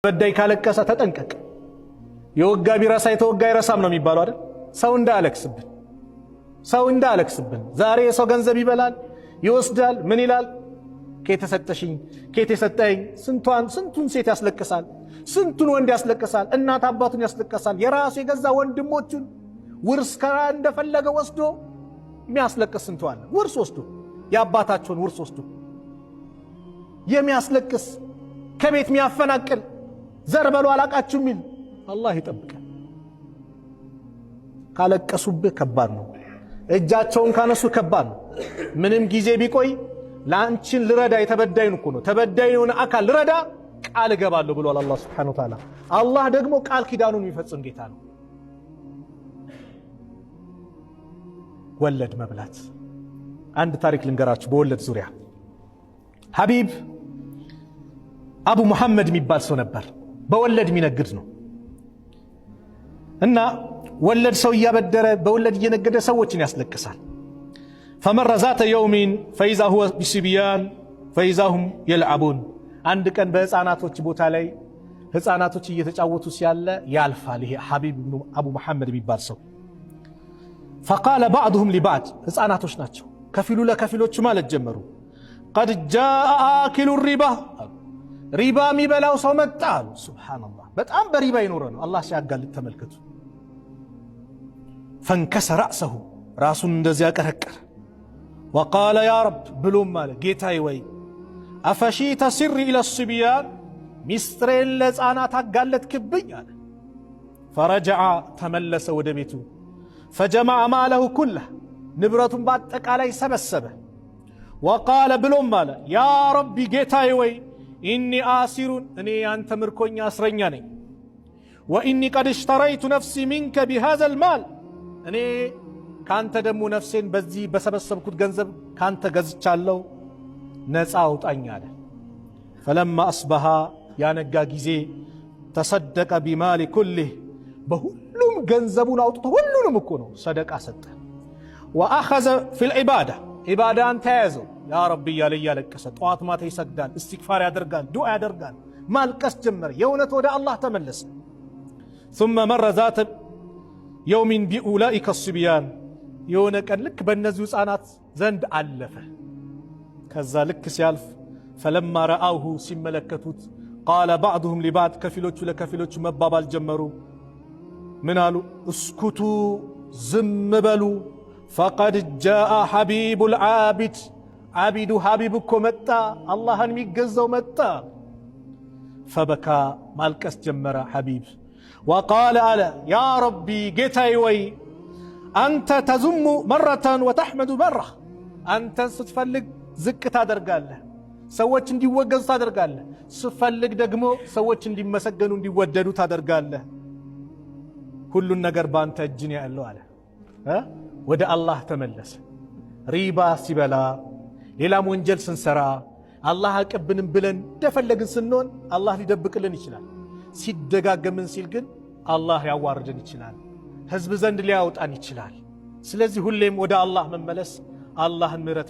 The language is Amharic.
በዳይ ካለቀሰ ተጠንቀቅ። የወጋ ቢረሳ የተወጋ ይረሳም ነው የሚባለው አይደል? ሰው እንዳለክስብን ዛሬ የሰው ገንዘብ ይበላል ይወስዳል። ምን ይላል? ከተሰጠሽኝ ከተሰጠኝ ስንቱን ሴት ያስለቅሳል፣ ስንቱን ወንድ ያስለቅሳል፣ እናት አባቱን ያስለቅሳል። የራሱ የገዛ ወንድሞቹን ውርስ እንደፈለገ ወስዶ የሚያስለቅስ ስንቱ አለ። ውርስ ወስዶ የአባታቸውን ውርስ ወስዶ የሚያስለቅስ ከቤት የሚያፈናቅል ዘር በሉ አላቃችሁ ሚል አላህ ይጠብቀን። ካለቀሱብህ ከባድ ነው። እጃቸውን ካነሱ ከባድ ነው። ምንም ጊዜ ቢቆይ ላንቺን ልረዳ የተበዳይን እኮ ነው ተበዳይውን አካል ልረዳ ቃል እገባለሁ ብሏል አላህ Subhanahu Wa Ta'ala። አላህ ደግሞ ቃል ኪዳኑን የሚፈጽም ጌታ ነው። ወለድ መብላት አንድ ታሪክ ልንገራችሁ በወለድ ዙሪያ። ሐቢብ አቡ መሐመድ የሚባል ሰው ነበር። በወለድ የሚነግድ ነው እና ወለድ ሰው እያበደረ በወለድ እየነገደ ሰዎችን ያስለቅሳል። فمر ذات يوم فإذا هو بصبيان فإذا هم يلعبون። አንድ ቀን በህፃናቶች ቦታ ላይ ህፃናቶች እየተጫወቱ ሲያለ ያልፋል ይሄ ሐቢብ አቡ መሐመድ የሚባል ሰው። فقال بعضهم لبعض ህፃናቶች ናቸው ከፊሉ ለከፊሎቹ ማለት ጀመሩ። قد جاء آكل الربا ሪባ የሚበላው ሰው መጣ አሉ። ሱብሃንአላህ በጣም በሪባ ይኖረ ነው አላህ ሲያጋልጥ ተመልከቱ። فانكسر رأسه ራሱን እንደዚያ ቀረቀረ። وقال يا رب ብሎም ማለት ጌታዬ ወይ أفشيت سري إلى الصبيان ሚስጥሬን ለህፃናት አጋለጥክብኝ አለ። فرجع ተመለሰ ወደ ቤቱ فجمع ماله كله ንብረቱን በአጠቃላይ ሰበሰበ። وقال ብሎም ማለት يا رب ጌታዬ ወይ إني آسر እኔ አንተ ምርኮኛ እስረኛ ነኝ። وإني قد اشتريت نفسي منك بهذا المال እኔ ካንተ ደግሞ ነፍሴን በዚህ በሰበሰብኩት ገንዘብ ካንተ ገዝቻለሁ ነፃ አውጣኝ አለ። فلما أصبح ያነጋ ጊዜ تصدق بمال كله በሁሉም ገንዘቡን አውጥቶ ሁሉንም እኮ ነው ሰደቃ ሰጠ። وأخذ في العبادة ኢባዳን ተያዘው ያ ረቢ እያለ እያለቀሰ ጠዋት ማታ ይሰግዳል፣ እስትግፋር ያደርጋል፣ ዱዓ ያደርጋል፣ ማልቀስ ጀመረ። የእውነት ወደ አላህ ተመለሰ። ثم مر ذات يوم بأولئك الصبيان የሆነ ቀን ልክ በእነዚሁ ህፃናት ዘንድ አለፈ። ከዛ ልክ ሲያልፍ فلما رأوه ሲመለከቱት قال بعضهم لبعض ከፊሎቹ ለከፊሎቹ መባባል ጀመሩ። ምን አሉ? እስኩቱ ዝም በሉ فقد جاء حبيب العابد عابد حبيب እኮ መጣ አላህን የሚገዛው መጣ። فبكى ማልቀስ ጀመረ ሐቢብ። وقال على يا ربي ጌታዬ ወይ أنت تزم مرة وتحمد مرة أنت ስትፈልግ ዝቅ ታደርጋለህ ሰዎች እንዲወገዙ ታደርጋለህ፣ ስትፈልግ ደግሞ ሰዎች እንዲመሰገኑ እንዲወደዱ ታደርጋለህ። ሁሉን ነገር ባንተ እጅ ነው ያለው አለ። ወደ አላህ ተመለሰ። ሪባ ሲበላ ሌላም ወንጀል ስንሰራ አላህ አቀብንም ብለን እንደፈለግን ስንሆን አላህ ሊደብቅልን ይችላል። ሲደጋገምን ሲል ግን አላህ ያዋርደን ይችላል፣ ህዝብ ዘንድ ሊያወጣን ይችላል። ስለዚህ ሁሌም ወደ አላህ መመለስ አላህን ምሕረት